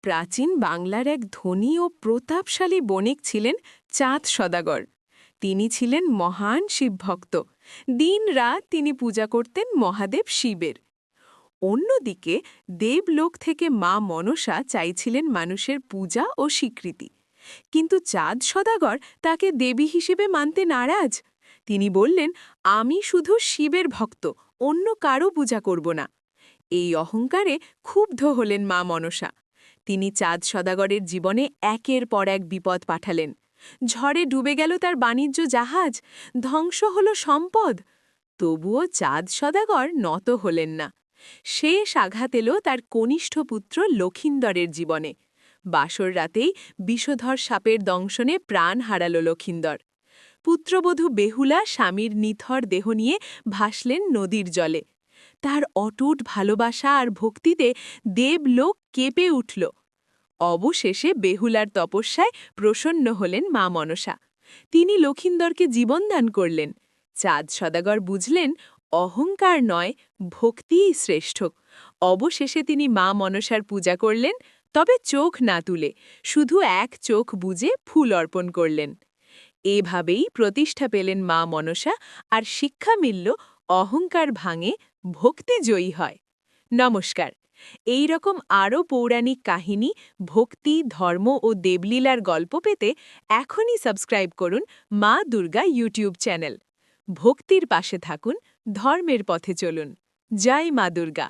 প্রাচীন বাংলার এক ধনী ও প্রতাপশালী বণিক ছিলেন চাঁদ সদাগর। তিনি ছিলেন মহান শিবভক্ত। দিনরাত তিনি পূজা করতেন মহাদেব শিবের। অন্যদিকে দেবলোক থেকে মা মনসা চাইছিলেন মানুষের পূজা ও স্বীকৃতি। কিন্তু চাঁদ সদাগর তাকে দেবী হিসেবে মানতে নারাজ। তিনি বললেন, আমি শুধু শিবের ভক্ত, অন্য কারো পূজা করব না। এই অহংকারে ক্ষুব্ধ হলেন মা মনসা। তিনি চাঁদ সদাগরের জীবনে একের পর এক বিপদ পাঠালেন। ঝড়ে ডুবে গেল তার বাণিজ্য জাহাজ, ধ্বংস হল সম্পদ। তবুও চাঁদ সদাগর নত হলেন না। শেষ আঘাত এলো তার কনিষ্ঠ পুত্র লখিন্দরের জীবনে। বাসর রাতেই বিষধর সাপের দংশনে প্রাণ হারাল লখিন্দর। পুত্রবধূ বেহুলা স্বামীর নিথর দেহ নিয়ে ভাসলেন নদীর জলে। তার অটুট ভালোবাসা আর ভক্তিতে দেবলোক কেঁপে উঠল। অবশেষে বেহুলার তপস্যায় প্রসন্ন হলেন মা মনসা। তিনি লখিন্দরকে জীবনদান করলেন। চাঁদ সদাগর বুঝলেন, অহংকার নয়, ভক্তিই শ্রেষ্ঠ। অবশেষে তিনি মা মনসার পূজা করলেন, তবে চোখ না তুলে, শুধু এক চোখ বুজে ফুল অর্পণ করলেন। এভাবেই প্রতিষ্ঠা পেলেন মা মনসা, আর শিক্ষা মিলল, অহংকার ভাঙে, ভক্তি জয়ী হয়। নমস্কার। এই রকম আরও পৌরাণিক কাহিনী, ভক্তি, ধর্ম ও দেবলীলার গল্প পেতে এখনই সাবস্ক্রাইব করুন মা দুর্গা ইউটিউব চ্যানেল। ভক্তির পাশে থাকুন, ধর্মের পথে চলুন। জয় মা দুর্গা।